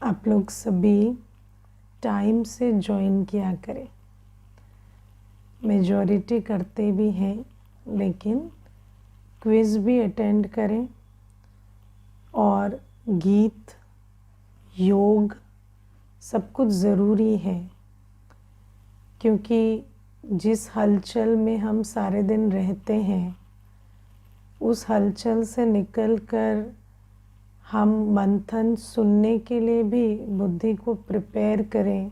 आप लोग सभी टाइम से ज्वाइन किया करें। मेजॉरिटी करते भी हैं, लेकिन क्विज़ भी अटेंड करें और गीत, योग सब कुछ ज़रूरी है, क्योंकि जिस हलचल में हम सारे दिन रहते हैं उस हलचल से निकलकर हम मंथन सुनने के लिए भी बुद्धि को प्रिपेयर करें।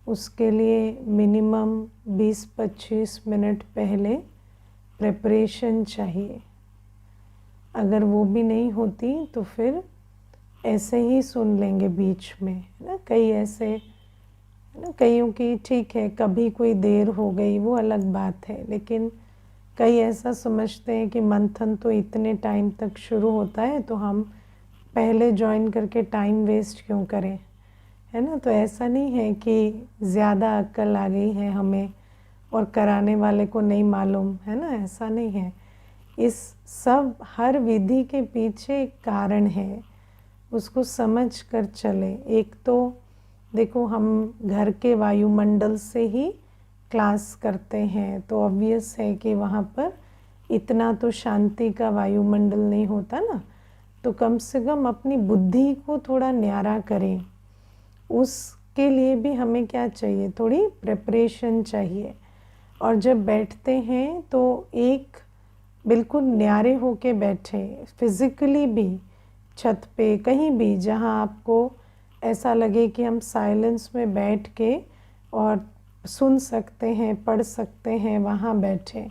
उसके लिए मिनिमम 20-25 मिनट पहले प्रिपरेशन चाहिए। अगर वो भी नहीं होती तो फिर ऐसे ही सुन लेंगे बीच में, है ना। कई ऐसे, है ना, कईयों की ठीक है, कभी कोई देर हो गई वो अलग बात है, लेकिन कई ऐसा समझते हैं कि मंथन तो इतने टाइम तक शुरू होता है तो हम पहले ज्वाइन करके टाइम वेस्ट क्यों करें, है ना। तो ऐसा नहीं है कि ज़्यादा अक्ल आ गई है हमें और कराने वाले को नहीं मालूम, है ना, ऐसा नहीं है। इस सब हर विधि के पीछे एक कारण है, उसको समझ कर चले। एक तो देखो, हम घर के वायुमंडल से ही क्लास करते हैं तो ऑब्वियस है कि वहाँ पर इतना तो शांति का वायुमंडल नहीं होता ना। तो कम से कम अपनी बुद्धि को थोड़ा न्यारा करें। उसके लिए भी हमें क्या चाहिए, थोड़ी प्रिपरेशन चाहिए। और जब बैठते हैं तो एक बिल्कुल न्यारे होके बैठे, फिज़िकली भी, छत पे, कहीं भी जहाँ आपको ऐसा लगे कि हम साइलेंस में बैठ के और सुन सकते हैं, पढ़ सकते हैं, वहाँ बैठे,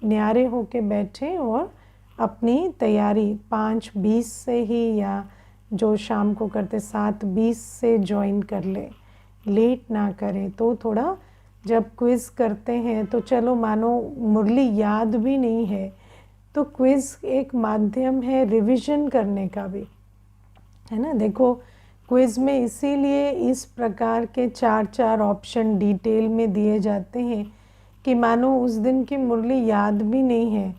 न्यारे होके बैठे और अपनी तैयारी 5:20 से ही, या जो शाम को करते 7:20 से ज्वाइन कर ले, लेट ना करें। तो थोड़ा जब क्विज़ करते हैं तो चलो मानो मुरली याद भी नहीं है तो क्विज़ एक माध्यम है रिवीजन करने का भी, है ना। देखो, क्विज़ में इसीलिए इस प्रकार के 4-4 ऑप्शन डिटेल में दिए जाते हैं कि मानो उस दिन की मुरली याद भी नहीं है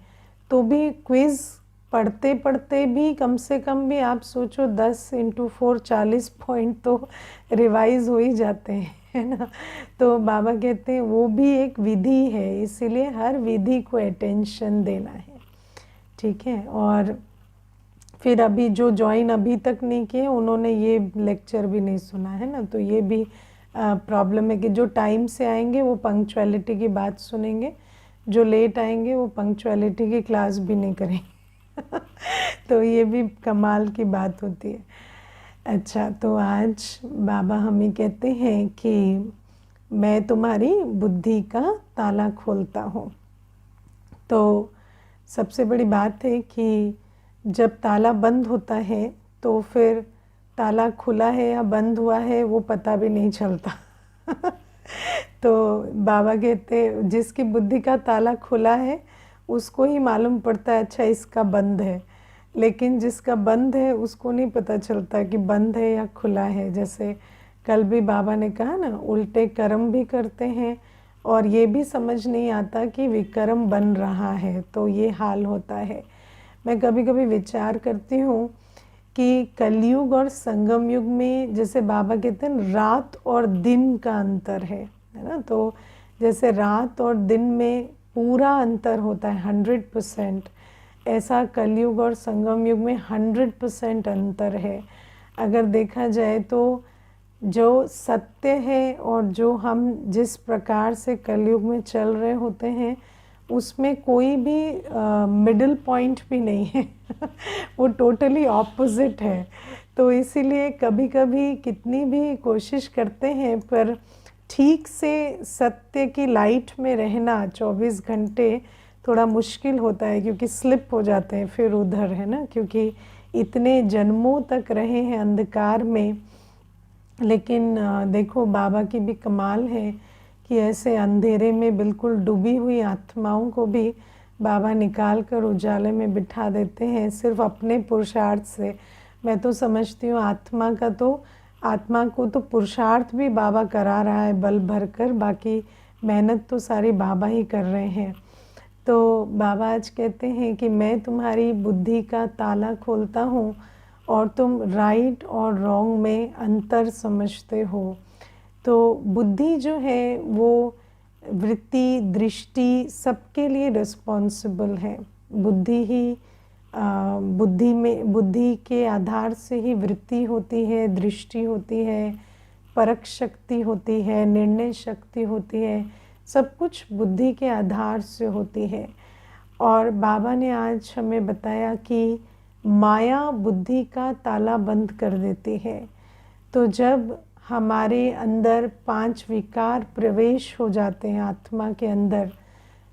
तो भी क्विज़ पढ़ते पढ़ते भी कम से कम भी आप सोचो 10 × 4 40 पॉइंट तो रिवाइज हो ही जाते हैं, है ना। तो बाबा कहते हैं वो भी एक विधि है, इसीलिए हर विधि को अटेंशन देना है, ठीक है। और फिर अभी जो ज्वाइन अभी तक नहीं किए उन्होंने ये लेक्चर भी नहीं सुना है ना, तो ये भी प्रॉब्लम है कि जो टाइम से आएंगे वो पंक्चुअलिटी की बात सुनेंगे, जो लेट आएंगे वो पंक्चुअलिटी की क्लास भी नहीं करेंगे तो ये भी कमाल की बात होती है। अच्छा, तो आज बाबा हमें कहते हैं कि मैं तुम्हारी बुद्धि का ताला खोलता हूँ। तो सबसे बड़ी बात है कि जब ताला बंद होता है तो फिर ताला खुला है या बंद हुआ है वो पता भी नहीं चलता तो बाबा कहते जिसकी बुद्धि का ताला खुला है उसको ही मालूम पड़ता है अच्छा इसका बंद है, लेकिन जिसका बंद है उसको नहीं पता चलता कि बंद है या खुला है। जैसे कल भी बाबा ने कहा ना, उल्टे कर्म भी करते हैं और ये भी समझ नहीं आता कि विकर्म बन रहा है, तो ये हाल होता है। मैं कभी कभी विचार करती हूँ कि कलयुग और संगम युग में जैसे बाबा कहते हैं रात और दिन का अंतर है ना। तो जैसे रात और दिन में पूरा अंतर होता है 100%, ऐसा कलयुग और संगम युग में 100% अंतर है। अगर देखा जाए तो जो सत्य है और जो हम जिस प्रकार से कलयुग में चल रहे होते हैं उसमें कोई भी मिडिल पॉइंट भी नहीं है वो टोटली ऑपोजिट है। तो इसीलिए कभी कभी कितनी भी कोशिश करते हैं पर ठीक से सत्य की लाइट में रहना 24 घंटे थोड़ा मुश्किल होता है, क्योंकि स्लिप हो जाते हैं फिर उधर, है ना, क्योंकि इतने जन्मों तक रहे हैं अंधकार में। लेकिन देखो बाबा की भी कमाल है कि ऐसे अंधेरे में बिल्कुल डूबी हुई आत्माओं को भी बाबा निकाल कर उजाले में बिठा देते हैं सिर्फ अपने पुरुषार्थ से। मैं तो समझती हूँ आत्मा को तो पुरुषार्थ भी बाबा करा रहा है बल भर कर, बाकी मेहनत तो सारी बाबा ही कर रहे हैं। तो बाबा आज कहते हैं कि मैं तुम्हारी बुद्धि का ताला खोलता हूँ और तुम राइट और रॉन्ग में अंतर समझते हो। तो बुद्धि जो है वो वृत्ति, दृष्टि सबके लिए रिस्पॉन्सिबल है। बुद्धि ही बुद्धि के आधार से ही वृत्ति होती है, दृष्टि होती है, परख शक्ति होती है, निर्णय शक्ति होती है, सब कुछ बुद्धि के आधार से होती है। और बाबा ने आज हमें बताया कि माया बुद्धि का ताला बंद कर देती है। तो जब हमारे अंदर 5 विकार प्रवेश हो जाते हैं आत्मा के अंदर,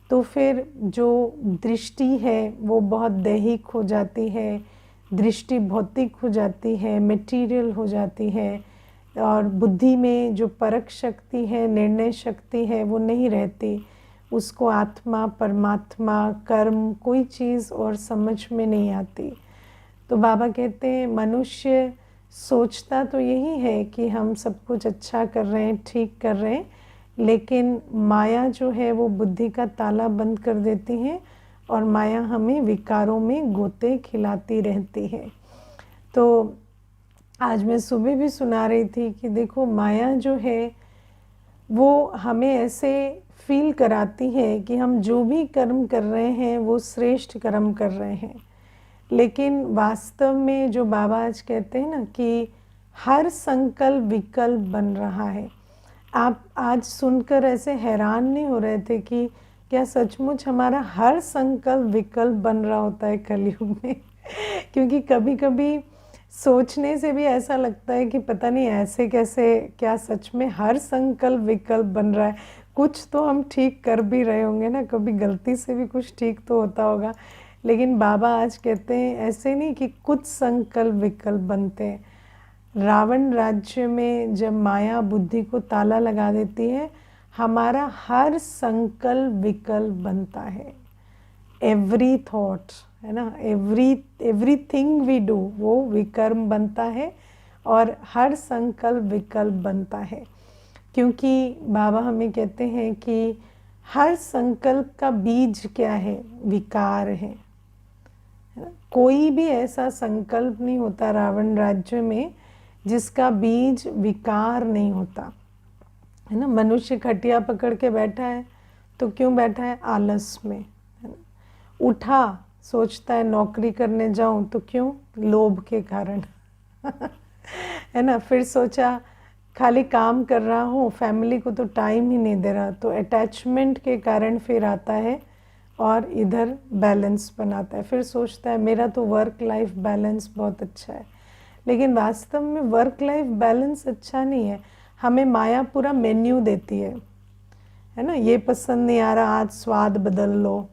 तो फिर जो दृष्टि है वो बहुत दैहिक हो जाती है, दृष्टि भौतिक हो जाती है, मटेरियल हो जाती है, और बुद्धि में जो परख शक्ति है, निर्णय शक्ति है, वो नहीं रहती। उसको आत्मा, परमात्मा, कर्म, कोई चीज़ और समझ में नहीं आती। तो बाबा कहते हैं मनुष्य सोचता तो यही है कि हम सब कुछ अच्छा कर रहे हैं, ठीक कर रहे हैं, लेकिन माया जो है वो बुद्धि का ताला बंद कर देती है और माया हमें विकारों में गोते खिलाती रहती है। तो आज मैं सुबह भी सुना रही थी कि देखो माया जो है वो हमें ऐसे फील कराती है कि हम जो भी कर्म कर रहे हैं वो श्रेष्ठ कर्म कर रहे हैं, लेकिन वास्तव में जो बाबा आज कहते हैं ना कि हर संकल्प विकल्प बन रहा है। आप आज सुनकर ऐसे हैरान नहीं हो रहे थे कि क्या सचमुच हमारा हर संकल्प विकल्प बन रहा होता है कलयुग में? क्योंकि कभी कभी सोचने से भी ऐसा लगता है कि पता नहीं ऐसे कैसे, क्या सच में हर संकल्प विकल्प बन रहा है? कुछ तो हम ठीक कर भी रहे होंगे ना, कभी गलती से भी कुछ ठीक तो होता होगा। लेकिन बाबा आज कहते हैं ऐसे नहीं कि कुछ संकल्प विकल्प बनते हैं। रावण राज्य में जब माया बुद्धि को ताला लगा देती है, हमारा हर संकल्प विकल्प बनता है। एवरी थॉट है ना, एवरीथिंग वी डू वो विकर्म बनता है और हर संकल्प विकल्प बनता है। क्योंकि बाबा हमें कहते हैं कि हर संकल्प का बीज क्या है? विकार है ना? कोई भी ऐसा संकल्प नहीं होता रावण राज्य में जिसका बीज विकार नहीं होता, है ना। मनुष्य खटिया पकड़ के बैठा है तो क्यों बैठा है? आलस में, है ना। उठा, सोचता है नौकरी करने जाऊं तो क्यों? लोभ के कारण है ना। फिर सोचा खाली काम कर रहा हूँ, फैमिली को तो टाइम ही नहीं दे रहा, तो अटैचमेंट के कारण फिर आता है और इधर बैलेंस बनाता है। फिर सोचता है मेरा तो वर्क लाइफ बैलेंस बहुत अच्छा है, लेकिन वास्तव में वर्क लाइफ बैलेंस अच्छा नहीं है। हमें माया पूरा मेन्यू देती है ना। ये पसंद नहीं आ रहा, आज स्वाद बदल लो,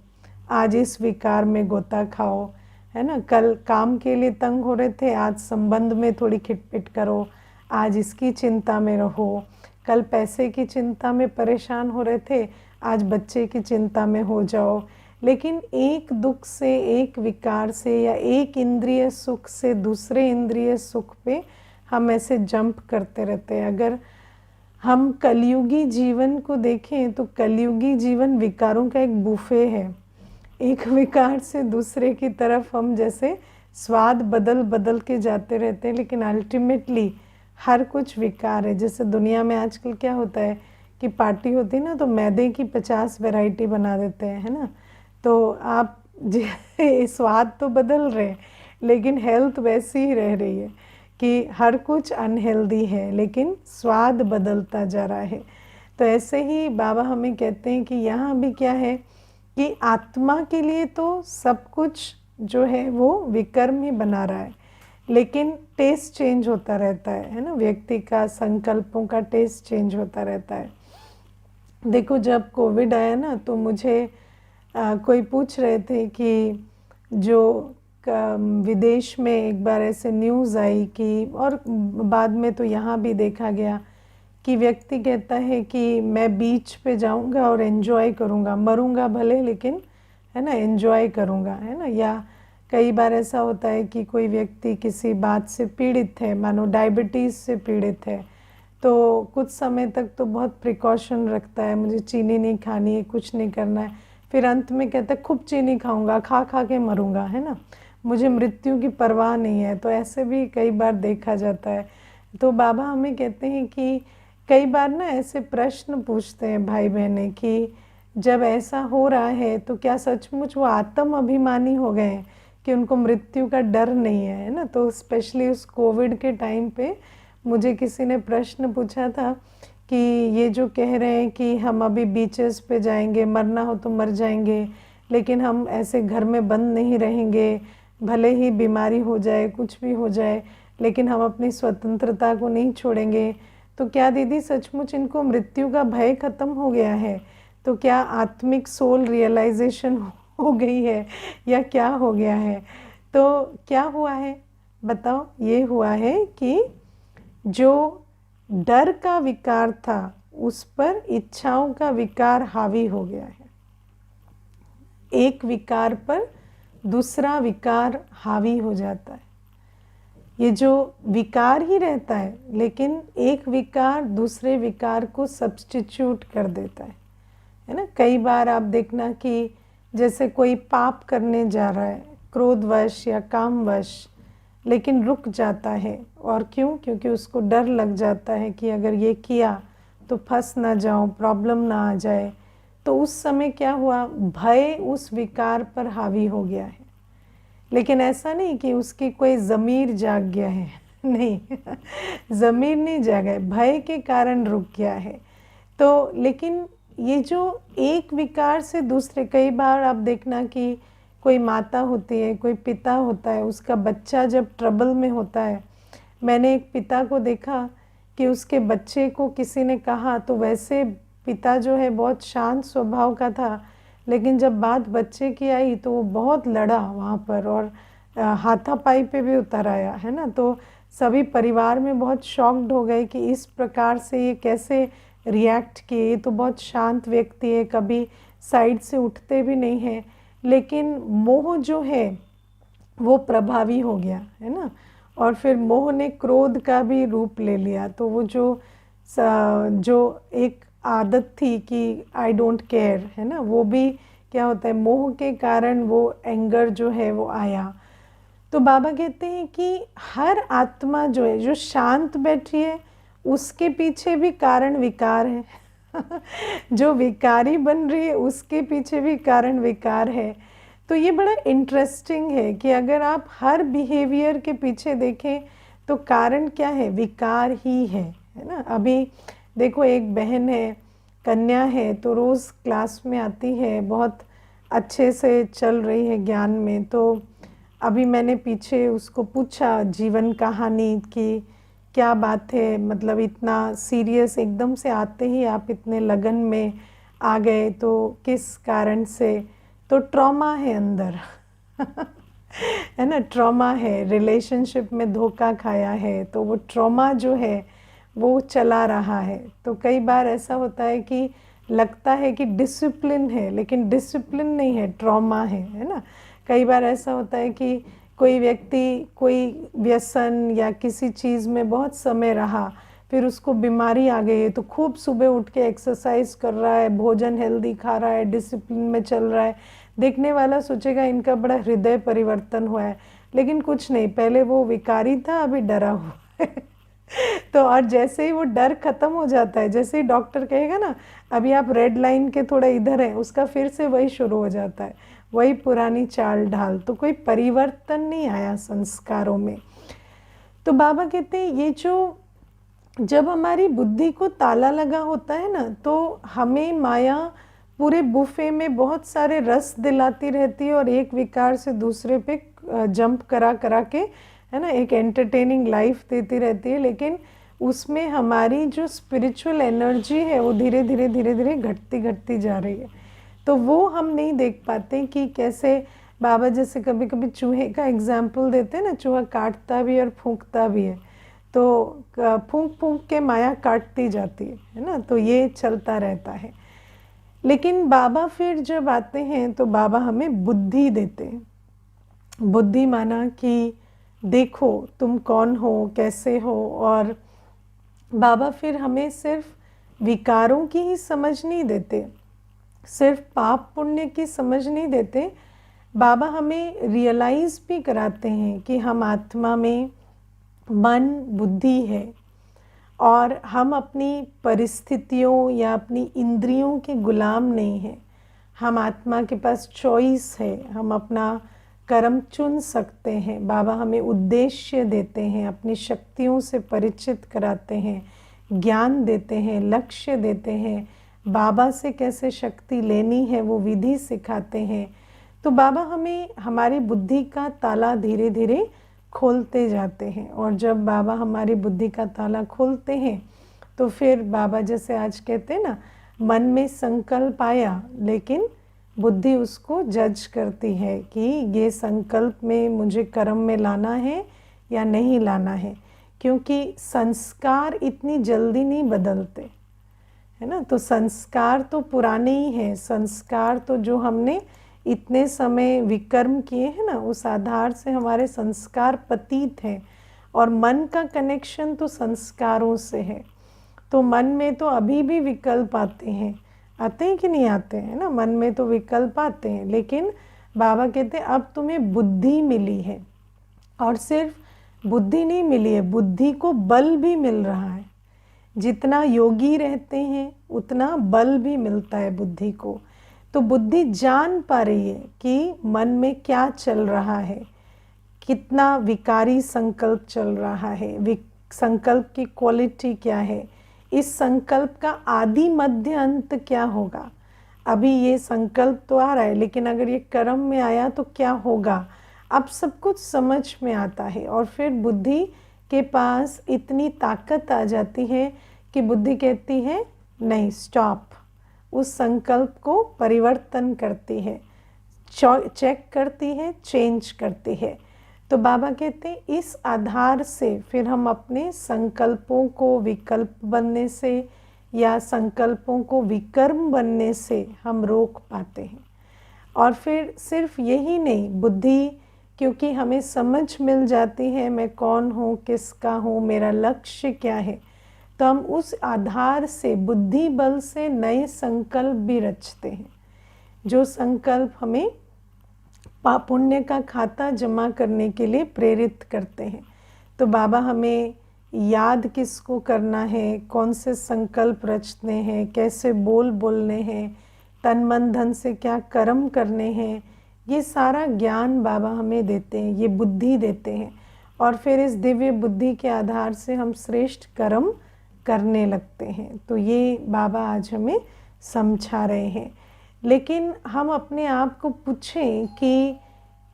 आज इस विकार में गोता खाओ, है ना। कल काम के लिए तंग हो रहे थे, आज संबंध में थोड़ी खिटपिट करो, आज इसकी चिंता में रहो। कल पैसे की चिंता में परेशान हो रहे थे, आज बच्चे की चिंता में हो जाओ। लेकिन एक दुख से, एक विकार से या एक इंद्रिय सुख से दूसरे इंद्रिय सुख पे हम ऐसे जंप करते रहते हैं। अगर हम कलयुगी जीवन को देखें तो कलयुगी जीवन विकारों का एक बुफे है। एक विकार से दूसरे की तरफ हम जैसे स्वाद बदल बदल के जाते रहते हैं, लेकिन अल्टीमेटली हर कुछ विकार है। जैसे दुनिया में आजकल क्या होता है कि पार्टी होती है ना, तो मैदे की 50 वैरायटी बना देते हैं, है ना। तो आप स्वाद तो बदल रहे हैं लेकिन हेल्थ वैसी ही रह रही है कि हर कुछ अनहेल्दी है, लेकिन स्वाद बदलता जा रहा है। तो ऐसे ही बाबा हमें कहते हैं कि यहाँ भी क्या है कि आत्मा के लिए तो सब कुछ जो है वो विकर्म ही बना रहा है, लेकिन टेस्ट चेंज होता रहता है ना। व्यक्ति का, संकल्पों का टेस्ट चेंज होता रहता है। देखो जब कोविड आया ना, तो मुझे कोई पूछ रहे थे कि जो विदेश में एक बार ऐसे न्यूज़ आई कि, और बाद में तो यहाँ भी देखा गया कि व्यक्ति कहता है कि मैं बीच पे जाऊँगा और एंजॉय करूँगा, मरूँगा भले लेकिन, है ना, एंजॉय करूँगा, है ना। या कई बार ऐसा होता है कि कोई व्यक्ति किसी बात से पीड़ित है, मानो डायबिटीज़ से पीड़ित है, तो कुछ समय तक तो बहुत प्रिकॉशन रखता है, मुझे चीनी नहीं खानी है, कुछ नहीं करना है। फिर अंत में कहता है खूब चीनी खाऊंगा, खा खा के मरूंगा, है ना। मुझे मृत्यु की परवाह नहीं है। तो ऐसे भी कई बार देखा जाता है। तो बाबा हमें कहते हैं कि कई बार ना ऐसे प्रश्न पूछते हैं भाई बहनें कि जब ऐसा हो रहा है तो क्या सचमुच वो आत्म अभिमानी हो गए हैं कि उनको मृत्यु का डर नहीं है ना। तो स्पेशली उस कोविड के टाइम पे मुझे किसी ने प्रश्न पूछा था कि ये जो कह रहे हैं कि हम अभी बीचेस पे जाएंगे, मरना हो तो मर जाएंगे, लेकिन हम ऐसे घर में बंद नहीं रहेंगे, भले ही बीमारी हो जाए, कुछ भी हो जाए, लेकिन हम अपनी स्वतंत्रता को नहीं छोड़ेंगे। तो क्या दीदी सचमुच इनको मृत्यु का भय खत्म हो गया है? तो क्या आत्मिक सोल रियलाइजेशन हो गई है या क्या हो गया है? तो क्या हुआ है बताओ? ये हुआ है कि जो डर का विकार था उस पर इच्छाओं का विकार हावी हो गया है। एक विकार पर दूसरा विकार हावी हो जाता है। ये जो विकार ही रहता है, लेकिन एक विकार दूसरे विकार को सब्स्टिट्यूट कर देता है ना। कई बार आप देखना कि जैसे कोई पाप करने जा रहा है क्रोधवश या कामवश, लेकिन रुक जाता है। और क्यों? क्योंकि उसको डर लग जाता है कि अगर ये किया तो फंस ना जाऊं, प्रॉब्लम ना आ जाए। तो उस समय क्या हुआ? भय उस विकार पर हावी हो गया है। लेकिन ऐसा नहीं कि उसकी कोई ज़मीर जाग गया है नहीं ज़मीर नहीं जागा है, भय के कारण रुक गया है। तो लेकिन ये जो एक विकार से दूसरे, कई बार आप देखना कि कोई माता होती है, कोई पिता होता है, उसका बच्चा जब ट्रबल में होता है। मैंने एक पिता को देखा कि उसके बच्चे को किसी ने कहा, तो वैसे पिता जो है बहुत शांत स्वभाव का था, लेकिन जब बात बच्चे की आई तो वो बहुत लड़ा वहाँ पर और हाथापाई पे भी उतर आया है ना। तो सभी परिवार में बहुत शॉक्ड हो गए कि इस प्रकार से ये कैसे रिएक्ट किए। ये तो बहुत शांत व्यक्ति है, कभी साइड से उठते भी नहीं है, लेकिन मोह जो है वो प्रभावी हो गया है ना। और फिर मोह ने क्रोध का भी रूप ले लिया। तो वो जो एक आदत थी कि आई डोंट केयर है ना, वो भी क्या होता है, मोह के कारण वो एंगर जो है वो आया। तो बाबा कहते हैं कि हर आत्मा जो है, जो शांत बैठी है, उसके पीछे भी कारण विकार है जो विकारी बन रही है उसके पीछे भी कारण विकार है। तो ये बड़ा इंटरेस्टिंग है कि अगर आप हर बिहेवियर के पीछे देखें तो कारण क्या है? विकार ही है ना। अभी देखो, एक बहन है, कन्या है, तो रोज़ क्लास में आती है, बहुत अच्छे से चल रही है ज्ञान में। तो अभी मैंने पीछे उसको पूछा जीवन कहानी की क्या बात है, मतलब इतना सीरियस एकदम से आते ही आप इतने लगन में आ गए, तो किस कारण से? तो ट्रॉमा है अंदर है ना, ट्रॉमा है, रिलेशनशिप में धोखा खाया है, तो वो ट्रॉमा जो है वो चला रहा है। तो कई बार ऐसा होता है कि लगता है कि डिसिप्लिन है, लेकिन डिसिप्लिन नहीं है, ट्रॉमा है ना। कई बार ऐसा होता है कि कोई व्यक्ति कोई व्यसन या किसी चीज़ में बहुत समय रहा, फिर उसको बीमारी आ गई है, तो खूब सुबह उठ के एक्सरसाइज कर रहा है, भोजन हेल्दी खा रहा है, डिसिप्लिन में चल रहा है। देखने वाला सोचेगा इनका बड़ा हृदय परिवर्तन हुआ है, लेकिन कुछ नहीं, पहले वो विकारी था, अभी डरा हुआ है तो और जैसे ही वो डर खत्म हो जाता है, जैसे ही डॉक्टर कहेगा ना अभी आप रेड लाइन के थोड़ा इधर हैं, उसका फिर से वही शुरू हो जाता है, वही पुरानी चाल ढाल। तो कोई परिवर्तन नहीं आया संस्कारों में। तो बाबा कहते हैं ये जो जब हमारी बुद्धि को ताला लगा होता है ना, तो हमें माया पूरे बुफे में बहुत सारे रस दिलाती रहती है और एक विकार से दूसरे पे जंप करा करा के, है ना, एक एंटरटेनिंग लाइफ देती रहती है। लेकिन उसमें हमारी जो स्पिरिचुअल एनर्जी है वो धीरे धीरे धीरे धीरे घटती घटती जा रही है। तो वो हम नहीं देख पाते कि कैसे बाबा जैसे कभी कभी चूहे का एग्जाम्पल देते हैं ना, चूहा काटता भी और फूंकता भी है, तो फूंक फूंक के माया काटती जाती है ना। तो ये चलता रहता है। लेकिन बाबा फिर जब आते हैं तो बाबा हमें बुद्धि देते हैं। बुद्धि माना कि देखो तुम कौन हो, कैसे हो। और बाबा फिर हमें सिर्फ विकारों की ही समझ नहीं देते, सिर्फ पाप पुण्य की समझ नहीं देते, बाबा हमें रियलाइज़ भी कराते हैं कि हम आत्मा में मन बुद्धि है और हम अपनी परिस्थितियों या अपनी इंद्रियों के गुलाम नहीं हैं। हम आत्मा के पास चॉइस है, हम अपना कर्म चुन सकते हैं। बाबा हमें उद्देश्य देते हैं, अपनी शक्तियों से परिचित कराते हैं, ज्ञान देते हैं, लक्ष्य देते हैं, बाबा से कैसे शक्ति लेनी है वो विधि सिखाते हैं। तो बाबा हमें हमारी बुद्धि का ताला धीरे धीरे खोलते जाते हैं, और जब बाबा हमारी बुद्धि का ताला खोलते हैं तो फिर बाबा जैसे आज कहते हैं ना, मन में संकल्प आया लेकिन बुद्धि उसको जज करती है कि ये संकल्प में मुझे कर्म में लाना है या नहीं लाना है, क्योंकि संस्कार इतनी जल्दी नहीं बदलते, है ना। तो संस्कार तो पुराने ही हैं, संस्कार तो जो हमने इतने समय विकर्म किए हैं ना, उस आधार से हमारे संस्कार पतित हैं, और मन का कनेक्शन तो संस्कारों से है। तो मन में तो अभी भी विकल्प आते हैं कि नहीं आते हैं ना, मन में तो विकल्प आते हैं, लेकिन बाबा कहते हैं अब तुम्हें बुद्धि मिली है, और सिर्फ बुद्धि नहीं मिली है, बुद्धि को बल भी मिल रहा है। जितना योगी रहते हैं उतना बल भी मिलता है बुद्धि को। तो बुद्धि जान पा रही है कि मन में क्या चल रहा है, कितना विकारी संकल्प चल रहा है, संकल्प की क्वालिटी क्या है, इस संकल्प का आदि मध्य अंत क्या होगा। अभी ये संकल्प तो आ रहा है, लेकिन अगर ये कर्म में आया तो क्या होगा, अब सब कुछ समझ में आता है। और फिर बुद्धि के पास इतनी ताकत आ जाती है कि बुद्धि कहती है नहीं, स्टॉप, उस संकल्प को परिवर्तन करती है, चेक करती है, चेंज करती है। तो बाबा कहते हैं इस आधार से फिर हम अपने संकल्पों को विकल्प बनने से या संकल्पों को विकर्म बनने से हम रोक पाते हैं। और फिर सिर्फ यही नहीं, बुद्धि क्योंकि हमें समझ मिल जाती है मैं कौन हूँ, किसका हूँ, मेरा लक्ष्य क्या है, तो हम उस आधार से बुद्धि बल से नए संकल्प भी रचते हैं, जो संकल्प हमें पुण्य का खाता जमा करने के लिए प्रेरित करते हैं। तो बाबा हमें याद किसको करना है, कौन से संकल्प रचने हैं, कैसे बोलने हैं, तन मन धन से क्या कर्म करने हैं, ये सारा ज्ञान बाबा हमें देते हैं, ये बुद्धि देते हैं। और फिर इस दिव्य बुद्धि के आधार से हम श्रेष्ठ कर्म करने लगते हैं। तो ये बाबा आज हमें समझा रहे हैं। लेकिन हम अपने आप को पूछें कि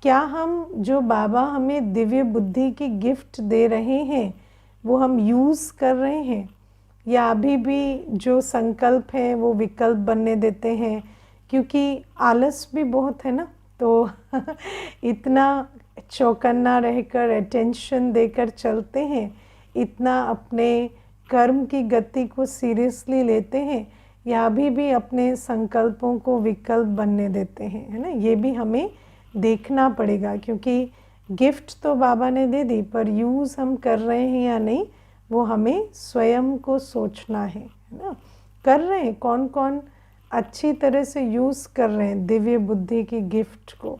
क्या हम जो बाबा हमें दिव्य बुद्धि की गिफ्ट दे रहे हैं वो हम यूज़ कर रहे हैं, या अभी भी जो संकल्प है वो विकल्प बनने देते हैं, क्योंकि आलस भी बहुत है ना, तो इतना चौकन्ना रहकर अटेंशन देकर चलते हैं, इतना अपने कर्म की गति को सीरियसली लेते हैं, या अभी भी अपने संकल्पों को विकल्प बनने देते हैं, है ना। ये भी हमें देखना पड़ेगा, क्योंकि गिफ्ट तो बाबा ने दे दी, पर यूज़ हम कर रहे हैं या नहीं वो हमें स्वयं को सोचना है ना। कर रहे हैं, कौन कौन अच्छी तरह से यूज़ कर रहे हैं दिव्य बुद्धि की गिफ्ट को,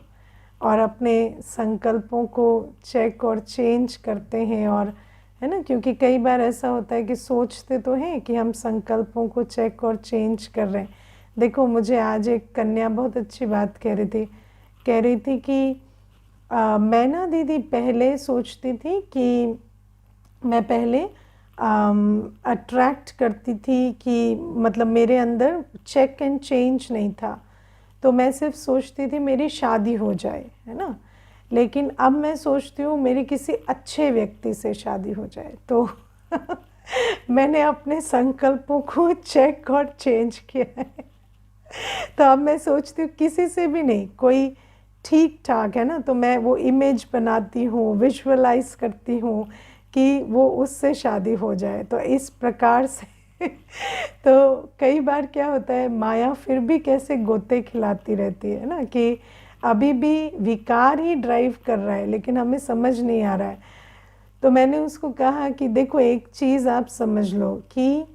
और अपने संकल्पों को चेक और चेंज करते हैं, और है ना, क्योंकि कई बार ऐसा होता है कि सोचते तो हैं कि हम संकल्पों को चेक और चेंज कर रहे हैं। देखो, मुझे आज एक कन्या बहुत अच्छी बात कह रही थी कि मैं ना दीदी पहले सोचती थी कि मैं पहले अट्रैक्ट करती थी कि मतलब मेरे अंदर चेक एंड चेंज नहीं था, तो मैं सिर्फ सोचती थी मेरी शादी हो जाए, है ना। लेकिन अब मैं सोचती हूँ मेरी किसी अच्छे व्यक्ति से शादी हो जाए। तो मैंने अपने संकल्पों को चेक और चेंज किया है। तो अब मैं सोचती हूँ किसी से भी नहीं, कोई ठीक ठाक है ना, तो मैं वो इमेज बनाती हूँ, विजुअलाइज करती हूँ कि वो उससे शादी हो जाए। तो इस प्रकार से तो कई बार क्या होता है, माया फिर भी कैसे गोते खिलाती रहती है ना, कि अभी भी विकार ही ड्राइव कर रहा है, लेकिन हमें समझ नहीं आ रहा है। तो मैंने उसको कहा कि देखो, एक चीज़ आप समझ लो कि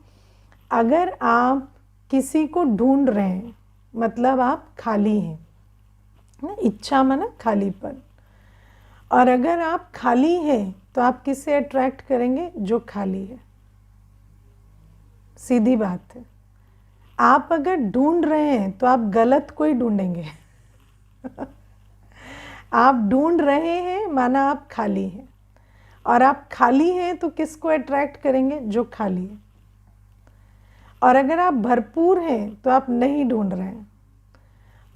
अगर आप किसी को ढूंढ रहे हैं, मतलब आप खाली हैं, ना, इच्छा माना खालीपन। और अगर आप खाली हैं तो आप किसे अट्रैक्ट करेंगे? जो खाली है। सीधी बात है। आप अगर ढूंढ रहे हैं तो आप गलत कोई ढूंढेंगे। आप ढूंढ रहे हैं माना आप खाली हैं, और आप खाली हैं तो किसको अट्रैक्ट करेंगे? जो खाली है। और अगर आप भरपूर हैं तो आप नहीं ढूंढ रहे हैं,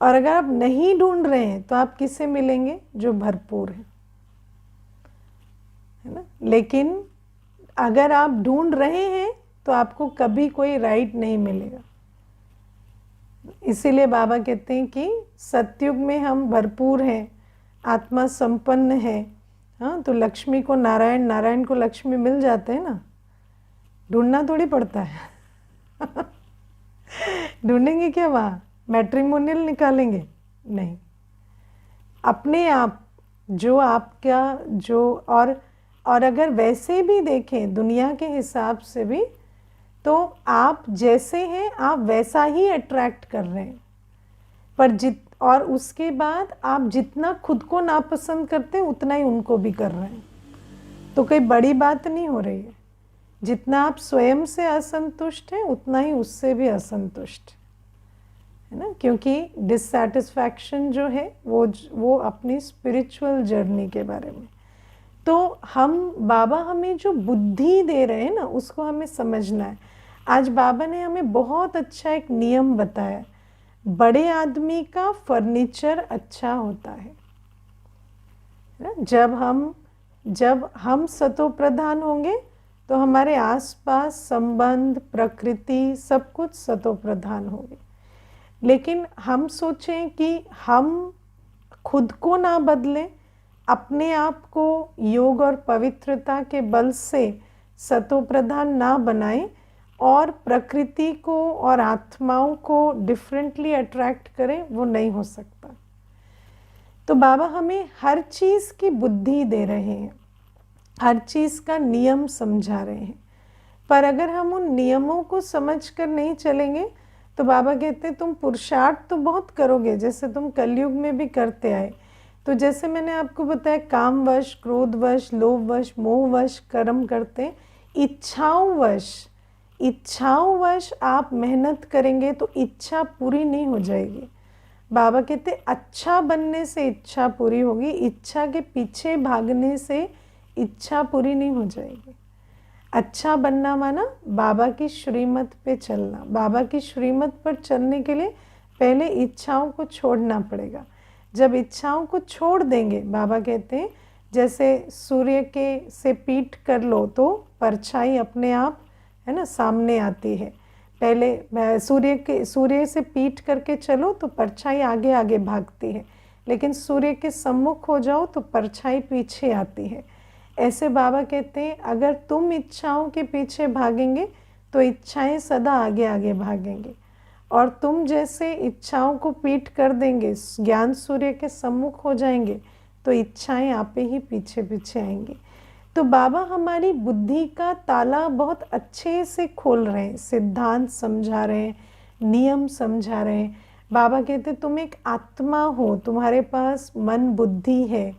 और अगर आप नहीं ढूंढ रहे हैं तो आप किससे मिलेंगे? जो भरपूर है ना। लेकिन अगर आप ढूंढ रहे हैं तो आपको कभी कोई राइट नहीं मिलेगा। इसीलिए बाबा कहते हैं कि सतयुग में हम भरपूर हैं, आत्मा संपन्न है। हाँ, तो लक्ष्मी को नारायण, नारायण को लक्ष्मी मिल जाते हैं ना, ढूंढना थोड़ी पड़ता है। ढूंढेंगे क्या वहाँ? मैट्रिमोनियल निकालेंगे? नहीं, अपने आप जो आपका जो और अगर वैसे भी देखें दुनिया के हिसाब से भी, तो आप जैसे हैं आप वैसा ही अट्रैक्ट कर रहे हैं। पर और उसके बाद आप जितना खुद को नापसंद करते हैं उतना ही उनको भी कर रहे हैं। तो कोई बड़ी बात नहीं हो रही है। जितना आप स्वयं से असंतुष्ट हैं उतना ही उससे भी असंतुष्ट है ना, क्योंकि डिससैटिस्फैक्शन जो है वो अपनी स्पिरिचुअल जर्नी के बारे में। तो बाबा हमें जो बुद्धि दे रहे हैं ना, उसको हमें समझना है। आज बाबा ने हमें बहुत अच्छा एक नियम बताया, बड़े आदमी का फर्नीचर अच्छा होता है ना। जब हम सतो प्रधान होंगे तो हमारे आसपास संबंध, प्रकृति, सब कुछ सतो प्रधान होंगे। लेकिन हम सोचें कि हम खुद को ना बदलें, अपने आप को योग और पवित्रता के बल से सतो प्रधान ना बनाएं, और प्रकृति को और आत्माओं को डिफरेंटली अट्रैक्ट करें, वो नहीं हो सकता। तो बाबा हमें हर चीज़ की बुद्धि दे रहे हैं, हर चीज़ का नियम समझा रहे हैं। पर अगर हम उन नियमों को समझ कर नहीं चलेंगे तो बाबा कहते हैं तुम पुरुषार्थ तो बहुत करोगे, जैसे तुम कलयुग में भी करते आए। तो जैसे मैंने आपको बताया, कामवश, क्रोधवश, लोभवश, मोहवश कर्म करते, इच्छाओं वश आप मेहनत करेंगे तो इच्छा पूरी नहीं हो जाएगी। बाबा कहते अच्छा बनने से इच्छा पूरी होगी, इच्छा के पीछे भागने से इच्छा पूरी नहीं हो जाएगी। अच्छा बनना माना बाबा की श्रीमत पे चलना। बाबा की श्रीमत पर चलने के लिए पहले इच्छाओं को छोड़ना पड़ेगा। जब इच्छाओं को छोड़ देंगे, बाबा कहते हैं जैसे सूर्य के से पीठ कर लो तो परछाई अपने आप है ना सामने आती है। पहले सूर्य से पीठ करके चलो तो परछाई आगे आगे भागती है, लेकिन सूर्य के सम्मुख हो जाओ तो परछाई पीछे आती है। ऐसे बाबा कहते हैं अगर तुम इच्छाओं के पीछे भागेंगे तो इच्छाएं सदा आगे आगे भागेंगे, और तुम जैसे इच्छाओं को पीठ कर देंगे, ज्ञान सूर्य के सम्मुख हो जाएंगे, तो इच्छाएं आपे ही पीछे पीछे आएंगी। तो बाबा हमारी बुद्धि का ताला बहुत अच्छे से खोल रहे हैं, सिद्धांत समझा रहे हैं, नियम समझा रहे हैं। बाबा कहते तुम एक आत्मा हो, तुम्हारे पास मन बुद्धि है,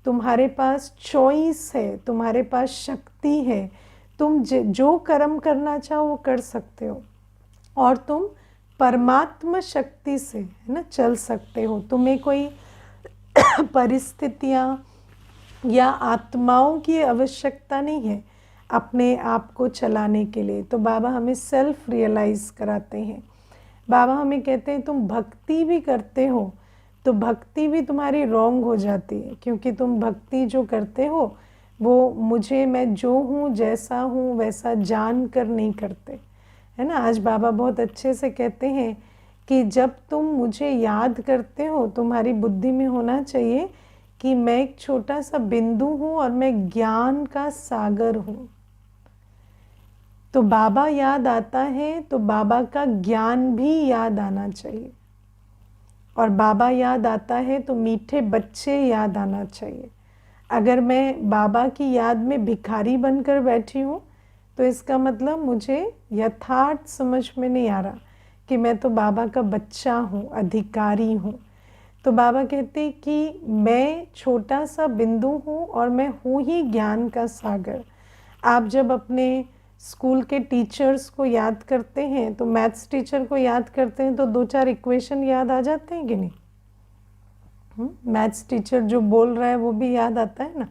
तुम्हारे पास चॉइस है, तुम्हारे पास शक्ति है, तुम जो कर्म करना चाहो वो कर सकते हो, और तुम परमात्मा शक्ति से है ना चल सकते हो। तुम्हें कोई परिस्थितियाँ या आत्माओं की आवश्यकता नहीं है अपने आप को चलाने के लिए। तो बाबा हमें सेल्फ रियलाइज़ कराते हैं। बाबा हमें कहते हैं तुम भक्ति भी करते हो तो भक्ति भी तुम्हारी रॉन्ग हो जाती है, क्योंकि तुम भक्ति जो करते हो वो मुझे, मैं जो हूँ, जैसा हूँ वैसा जान कर नहीं करते, है ना। आज बाबा बहुत अच्छे से कहते हैं कि जब तुम मुझे याद करते हो, तुम्हारी बुद्धि में होना चाहिए कि मैं एक छोटा सा बिंदु हूँ और मैं ज्ञान का सागर हूँ। तो बाबा याद आता है तो बाबा का ज्ञान भी याद आना चाहिए, और बाबा याद आता है तो मीठे बच्चे याद आना चाहिए। अगर मैं बाबा की याद में भिखारी बनकर बैठी हूँ तो इसका मतलब मुझे यथार्थ समझ में नहीं आ रहा कि मैं तो बाबा का बच्चा हूँ, अधिकारी हूँ। तो बाबा कहते कि मैं छोटा सा बिंदु हूँ और मैं हूँ ही ज्ञान का सागर। आप जब अपने स्कूल के टीचर्स को याद करते हैं, तो मैथ्स टीचर को याद करते हैं तो 2-4 इक्वेशन याद आ जाते हैं कि नहीं? मैथ्स टीचर जो बोल रहा है वो भी याद आता है ना।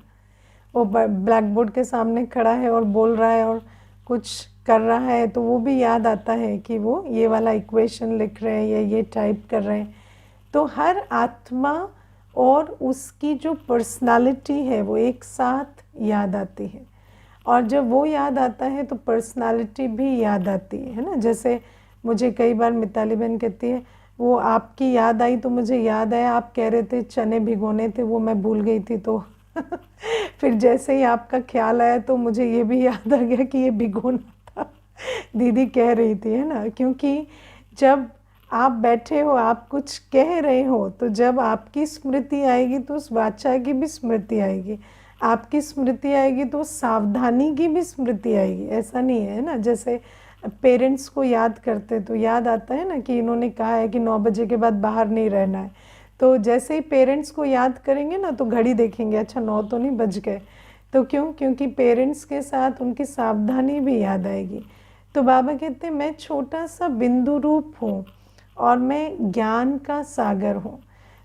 वो ब्लैक बोर्ड के सामने खड़ा है और बोल रहा है और कुछ कर रहा है, तो वो भी याद आता है कि वो ये वाला इक्वेशन लिख रहे हैं या ये टाइप कर रहे हैं। तो हर आत्मा और उसकी जो पर्सनालिटी है वो एक साथ याद आती है, और जब वो याद आता है तो पर्सनालिटी भी याद आती है ना। जैसे मुझे कई बार मिताली बहन कहती है, वो आपकी याद आई तो मुझे याद आया आप कह रहे थे चने भिगोने थे, वो मैं भूल गई थी, तो फिर जैसे ही आपका ख्याल आया तो मुझे ये भी याद आ गया कि ये भिगोना था, दीदी कह रही थी, है ना। क्योंकि जब आप बैठे हो, आप कुछ कह रहे हो, तो जब आपकी स्मृति आएगी तो उस वाचा की भी स्मृति आएगी, आपकी स्मृति आएगी तो सावधानी की भी स्मृति आएगी। ऐसा नहीं है ना, जैसे पेरेंट्स को याद करते तो याद आता है ना कि इन्होंने कहा है कि 9 बजे के बाद बाहर नहीं रहना है, तो जैसे ही पेरेंट्स को याद करेंगे ना तो घड़ी देखेंगे, अच्छा 9 तो नहीं बज गए। तो क्यों? क्योंकि पेरेंट्स के साथ उनकी सावधानी भी याद आएगी। तो बाबा कहते हैं मैं छोटा सा बिंदु रूप हूँ और मैं ज्ञान का सागर हूँ।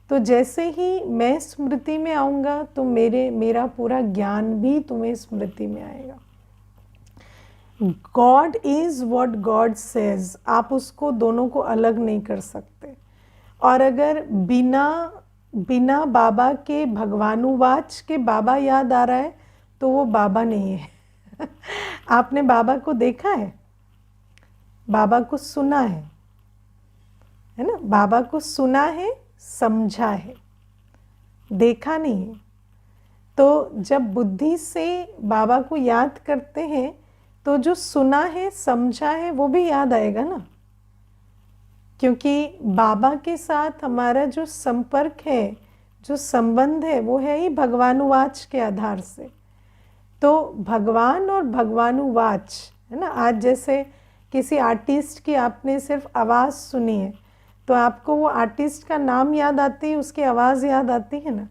तो जैसे ही मैं स्मृति में आऊँगा तो मेरा पूरा ज्ञान भी तुम्हें स्मृति में आएगा। God is what God says, आप उसको दोनों को अलग नहीं कर सकते। और अगर बिना बाबा के भगवानुवाच के बाबा याद आ रहा है तो वो बाबा नहीं है। आपने बाबा को देखा है? बाबा को सुना है ना? बाबा को सुना है, समझा है, देखा नहीं है। तो जब बुद्धि से बाबा को याद करते हैं तो जो सुना है, समझा है, वो भी याद आएगा ना, क्योंकि बाबा के साथ हमारा जो संपर्क है, जो संबंध है, वो है ही भगवानुवाच के आधार से। तो भगवान और भगवानुवाच, है ना। आज जैसे किसी आर्टिस्ट की आपने सिर्फ आवाज़ सुनी है तो आपको वो आर्टिस्ट का नाम याद आती है, उसकी आवाज़ याद आती है ना।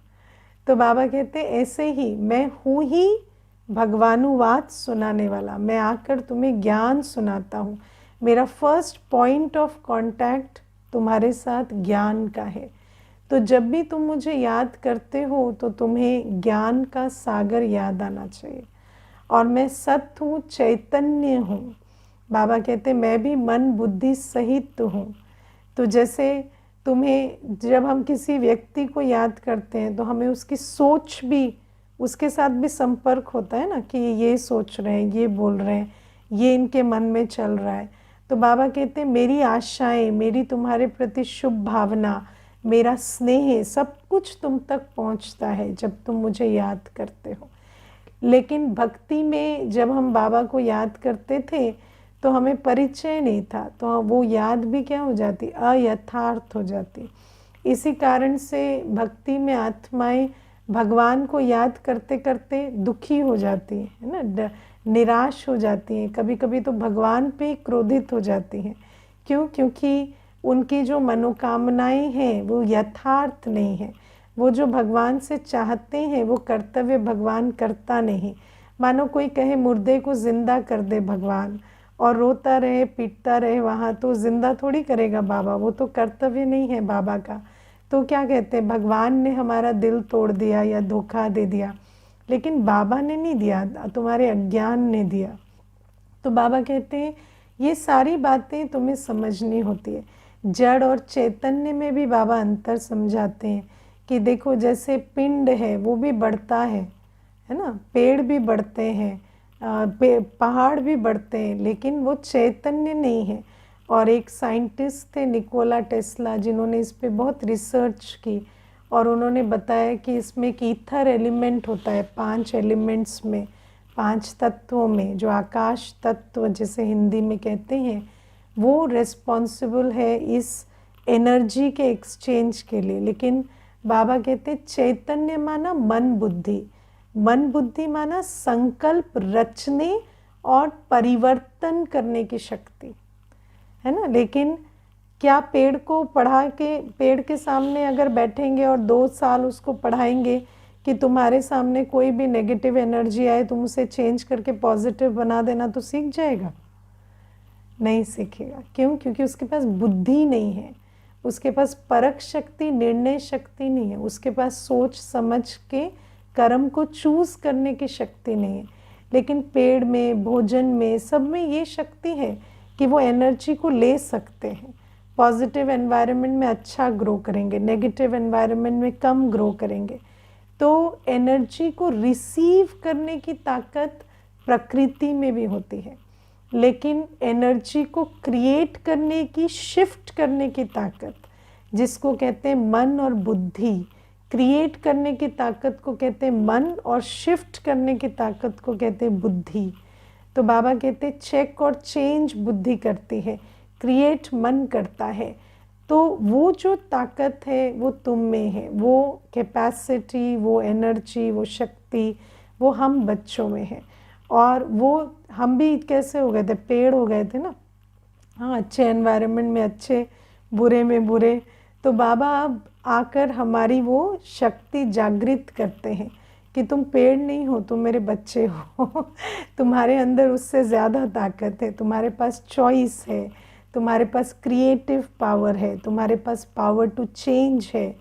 तो बाबा कहते हैं ऐसे ही मैं हूँ ही भगवानुवाच सुनाने वाला, मैं आकर तुम्हें ज्ञान सुनाता हूँ। मेरा फर्स्ट पॉइंट ऑफ कांटेक्ट तुम्हारे साथ ज्ञान का है। तो जब भी तुम मुझे याद करते हो तो तुम्हें ज्ञान का सागर याद आना चाहिए। और मैं सत्य हूँ, चैतन्य हूँ। बाबा कहते मैं भी मन बुद्धि सहित हूँ। तो जैसे तुम्हें जब हम किसी व्यक्ति को याद करते हैं तो हमें उसकी सोच भी, उसके साथ भी संपर्क होता है ना, कि ये सोच रहे हैं, ये बोल रहे हैं, ये इनके मन में चल रहा है। तो बाबा कहते हैं मेरी आशाएं, मेरी तुम्हारे प्रति शुभ भावना, मेरा स्नेह, सब कुछ तुम तक पहुंचता है जब तुम मुझे याद करते हो। लेकिन भक्ति में जब हम बाबा को याद करते थे तो हमें परिचय नहीं था, तो वो याद भी क्या हो जाती, अयथार्थ हो जाती। इसी कारण से भक्ति में आत्माएं भगवान को याद करते करते दुखी हो जाती है ना, निराश हो जाती हैं, कभी कभी तो भगवान पे क्रोधित हो जाती हैं। क्यों? क्योंकि उनकी जो मनोकामनाएं हैं वो यथार्थ नहीं है। वो जो भगवान से चाहते हैं वो कर्तव्य भगवान करता नहीं। मानो कोई कहे मुर्दे को जिंदा कर दे भगवान, और रोता रहे, पीटता रहे वहाँ, तो जिंदा थोड़ी करेगा बाबा, वो तो कर्तव्य नहीं है बाबा का। तो क्या कहते हैं, भगवान ने हमारा दिल तोड़ दिया या धोखा दे दिया, लेकिन बाबा ने नहीं दिया, तुम्हारे अज्ञान ने दिया। तो बाबा कहते हैं ये सारी बातें तुम्हें समझनी होती है। जड़ और चैतन्य में भी बाबा अंतर समझाते हैं कि देखो जैसे पिंड है वो भी बढ़ता है ना, पेड़ भी बढ़ते हैं, पहाड़ भी बढ़ते हैं, लेकिन वो चैतन्य नहीं है। और एक साइंटिस्ट थे निकोला टेस्ला, जिन्होंने इस पे बहुत रिसर्च की और उन्होंने बताया कि इसमें एक ईथर एलिमेंट होता है, 5 एलिमेंट्स में, 5 तत्वों में, जो आकाश तत्व जिसे हिंदी में कहते हैं, वो रिस्पॉन्सिबल है इस एनर्जी के एक्सचेंज के लिए। लेकिन बाबा कहते चैतन्य माना मन बुद्धि, मन बुद्धि माना संकल्प रचने और परिवर्तन करने की शक्ति, है ना। लेकिन क्या पेड़ को पढ़ा के, पेड़ के सामने अगर बैठेंगे और 2 साल उसको पढ़ाएंगे कि तुम्हारे सामने कोई भी नेगेटिव एनर्जी आए तुम उसे चेंज करके पॉजिटिव बना देना, तो सीख जाएगा? नहीं सीखेगा। क्यों? क्योंकि उसके पास बुद्धि नहीं है, उसके पास परख शक्ति, निर्णय शक्ति नहीं है, उसके पास सोच समझ के कर्म को चूज करने की शक्ति नहीं है। लेकिन पेड़ में, भोजन में, सब में ये शक्ति है कि वो एनर्जी को ले सकते हैं। पॉजिटिव एनवायरनमेंट में अच्छा ग्रो करेंगे, नेगेटिव एनवायरनमेंट में कम ग्रो करेंगे। तो एनर्जी को रिसीव करने की ताकत प्रकृति में भी होती है, लेकिन एनर्जी को क्रिएट करने की, शिफ्ट करने की ताकत, जिसको कहते हैं मन और बुद्धि, क्रिएट करने की ताकत को कहते हैं मन और शिफ्ट करने की ताकत को कहते हैं बुद्धि। तो बाबा कहते हैं चेक और चेंज बुद्धि करती है, क्रिएट मन करता है। तो वो जो ताकत है वो तुम में है, वो कैपेसिटी, वो एनर्जी, वो शक्ति, वो हम बच्चों में है। और वो हम भी कैसे हो गए थे? पेड़ हो गए थे ना। हाँ, अच्छे एनवायरनमेंट में अच्छे, बुरे में बुरे। तो बाबा अब आकर हमारी वो शक्ति जागृत करते हैं कि तुम पेड़ नहीं हो, तुम मेरे बच्चे हो। तुम्हारे अंदर उससे ज़्यादा ताकत है, तुम्हारे पास चॉइस है, तुम्हारे पास क्रिएटिव पावर है, तुम्हारे पास पावर टू चेंज है।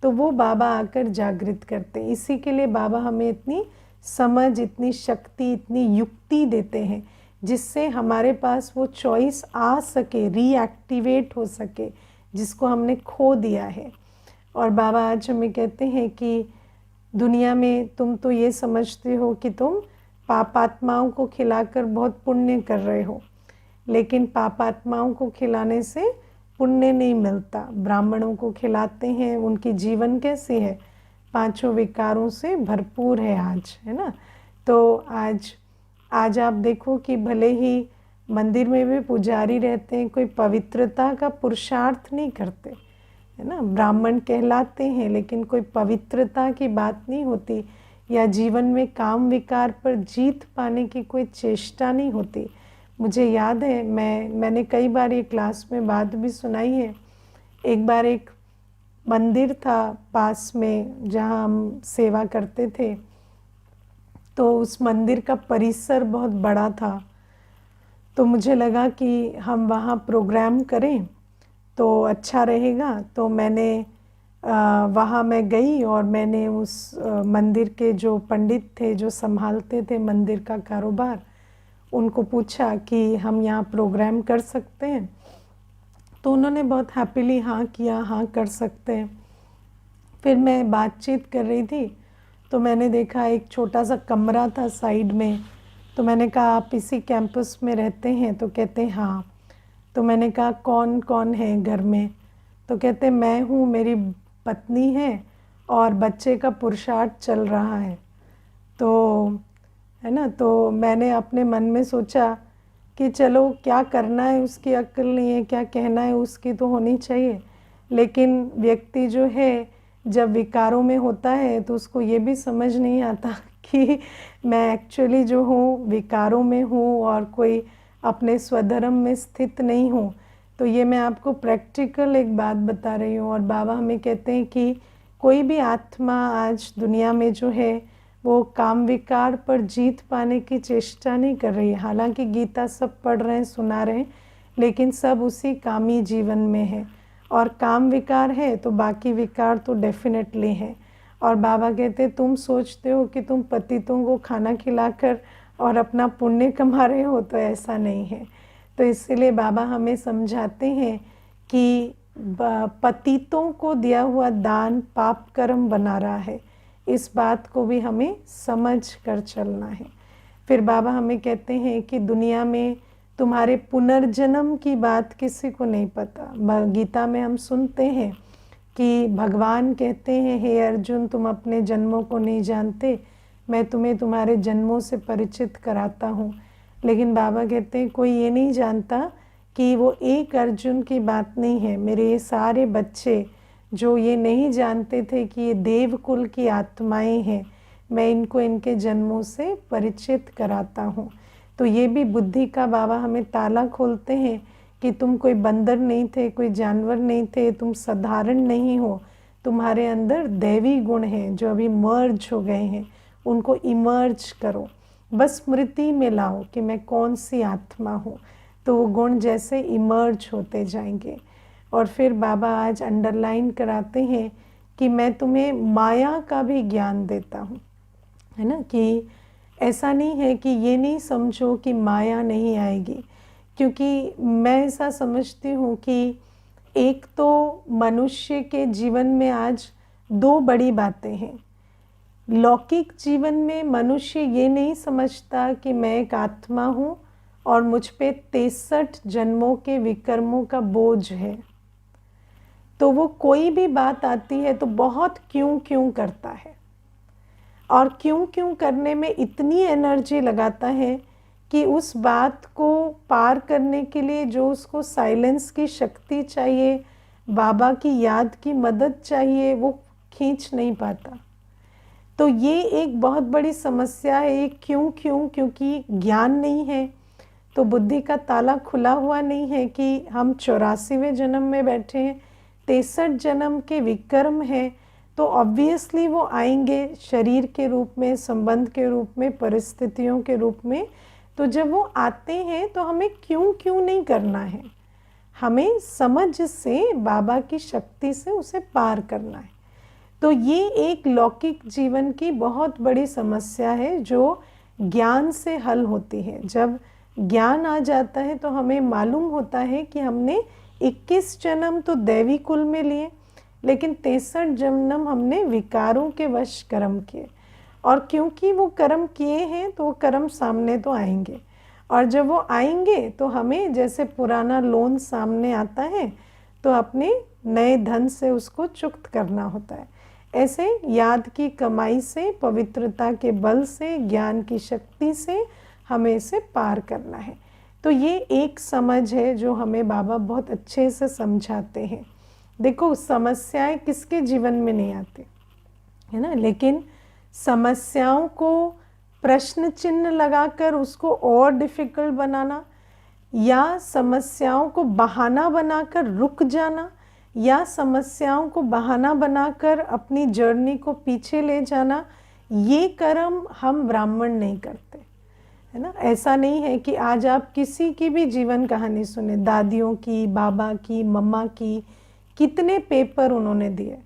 तो वो बाबा आकर जागृत करते हैं। इसी के लिए बाबा हमें इतनी समझ, इतनी शक्ति, इतनी युक्ति देते हैं, जिससे हमारे पास वो चॉइस आ सके, रीएक्टिवेट हो सके, जिसको हमने खो दिया है। और बाबा आज हमें कहते हैं कि दुनिया में तुम तो ये समझते हो कि तुम पापात्माओं को खिलाकर बहुत पुण्य कर रहे हो, लेकिन पापात्माओं को खिलाने से पुण्य नहीं मिलता। ब्राह्मणों को खिलाते हैं, उनकी जीवन कैसी है? 5 विकारों से भरपूर है आज, है ना। तो आज आप देखो कि भले ही मंदिर में भी पुजारी रहते हैं, कोई पवित्रता का पुरुषार्थ नहीं करते, है ना। ब्राह्मण कहलाते हैं लेकिन कोई पवित्रता की बात नहीं होती, या जीवन में काम विकार पर जीत पाने की कोई चेष्टा नहीं होती। मुझे याद है, मैंने कई बार ये क्लास में बात भी सुनाई है। एक बार एक मंदिर था पास में जहाँ हम सेवा करते थे, तो उस मंदिर का परिसर बहुत बड़ा था। तो मुझे लगा कि हम वहाँ प्रोग्राम करें तो अच्छा रहेगा। तो मैंने वहाँ मैं गई और मैंने उस मंदिर के जो पंडित थे, जो संभालते थे मंदिर का कारोबार, उनको पूछा कि हम यहाँ प्रोग्राम कर सकते हैं। तो उन्होंने बहुत हैप्पीली हाँ किया, हाँ कर सकते हैं। फिर मैं बातचीत कर रही थी तो मैंने देखा एक छोटा सा कमरा था साइड में। तो मैंने कहा आप इसी कैंपस में रहते हैं? तो कहते हैं हाँ। तो मैंने कहा कौन कौन है घर में? तो कहते मैं हूँ, मेरी पत्नी है और बच्चे का पुरुषार्थ चल रहा है। तो है ना, तो मैंने अपने मन में सोचा कि चलो क्या करना है उसकी अक्ल नहीं है, क्या कहना है उसकी तो होनी चाहिए। लेकिन व्यक्ति जो है जब विकारों में होता है तो उसको ये भी समझ नहीं आता कि मैं एक्चुअली जो हूँ विकारों में हूँ और कोई अपने स्वधर्म में स्थित नहीं हूँ। तो ये मैं आपको प्रैक्टिकल एक बात बता रही हूँ। और बाबा हमें कहते हैं कि कोई भी आत्मा आज दुनिया में जो है वो काम विकार पर जीत पाने की चेष्टा नहीं कर रही है। हालांकि गीता सब पढ़ रहे हैं, सुना रहे हैं, लेकिन सब उसी कामी जीवन में है। और काम विकार है तो बाकी विकार तो डेफिनेटली है। और बाबा कहते तुम सोचते हो कि तुम पतितों को खाना खिलाकर और अपना पुण्य कमा रहे हो, तो ऐसा नहीं है। तो इसीलिए बाबा हमें समझाते हैं कि पतितों को दिया हुआ दान पाप कर्म बना रहा है, इस बात को भी हमें समझ कर चलना है। फिर बाबा हमें कहते हैं कि दुनिया में तुम्हारे पुनर्जन्म की बात किसी को नहीं पता। गीता में हम सुनते हैं कि भगवान कहते हैं हे अर्जुन तुम अपने जन्मों को नहीं जानते, मैं तुम्हें तुम्हारे जन्मों से परिचित कराता हूँ। लेकिन बाबा कहते हैं कोई ये नहीं जानता कि वो एक अर्जुन की बात नहीं है। मेरे ये सारे बच्चे जो ये नहीं जानते थे कि ये देवकुल की आत्माएं हैं, मैं इनको इनके जन्मों से परिचित कराता हूँ। तो ये भी बुद्धि का बाबा हमें ताला खोलते हैं कि तुम कोई बंदर नहीं थे, कोई जानवर नहीं थे, तुम साधारण नहीं हो, तुम्हारे अंदर दैवी गुण हैं जो अभी मर्ज हो गए हैं, उनको इमर्ज करो, बस स्मृति में लाओ कि मैं कौन सी आत्मा हूँ, तो वो गुण जैसे इमर्ज होते जाएंगे। और फिर बाबा आज अंडरलाइन कराते हैं कि मैं तुम्हें माया का भी ज्ञान देता हूँ, है ना, कि ऐसा नहीं है कि ये नहीं समझो कि माया नहीं आएगी, क्योंकि मैं ऐसा समझती हूँ कि एक तो मनुष्य के जीवन में आज दो बड़ी बातें हैं। लौकिक जीवन में मनुष्य ये नहीं समझता कि मैं एक आत्मा हूँ और मुझ पे 63 जन्मों के विकर्मों का बोझ है, तो वो कोई भी बात आती है तो बहुत क्यों क्यों करता है, और क्यों क्यों करने में इतनी एनर्जी लगाता है कि उस बात को पार करने के लिए जो उसको साइलेंस की शक्ति चाहिए, बाबा की याद की मदद चाहिए, वो खींच नहीं पाता। तो ये एक बहुत बड़ी समस्या है, ये क्यों क्यों, क्योंकि ज्ञान नहीं है, तो बुद्धि का ताला खुला हुआ नहीं है कि हम 84वें जन्म में बैठे हैं, 63 जन्म के विकर्म हैं, तो ऑब्वियसली वो आएंगे शरीर के रूप में, संबंध के रूप में, परिस्थितियों के रूप में। तो जब वो आते हैं तो हमें क्यों क्यों नहीं करना है, हमें समझ से, बाबा की शक्ति से उसे पार करना है। तो ये एक लौकिक जीवन की बहुत बड़ी समस्या है जो ज्ञान से हल होती है। जब ज्ञान आ जाता है तो हमें मालूम होता है कि हमने 21 जन्म तो दैवी कुल में लिए, लेकिन 63 जन्म हमने विकारों के वश कर्म किए, और क्योंकि वो कर्म किए हैं तो वो कर्म सामने तो आएंगे, और जब वो आएंगे तो हमें जैसे पुराना लोन सामने आता है तो अपने नए धन से उसको चुक्त करना होता है। ऐसे याद की कमाई से, पवित्रता के बल से, ज्ञान की शक्ति से हमें इसे पार करना है। तो ये एक समझ है जो हमें बाबा बहुत अच्छे से समझाते हैं। देखो, समस्याएं किसके जीवन में नहीं आती है ना, लेकिन समस्याओं को प्रश्न चिन्ह लगाकर उसको और डिफ़िकल्ट बनाना, या समस्याओं को बहाना बनाकर रुक जाना, या समस्याओं को बहाना बनाकर अपनी जर्नी को पीछे ले जाना, ये कर्म हम ब्राह्मण नहीं करते, है ना। ऐसा नहीं है कि आज आप किसी की भी जीवन कहानी सुने, दादियों की, बाबा की, मम्मा की, कितने पेपर उन्होंने दिए,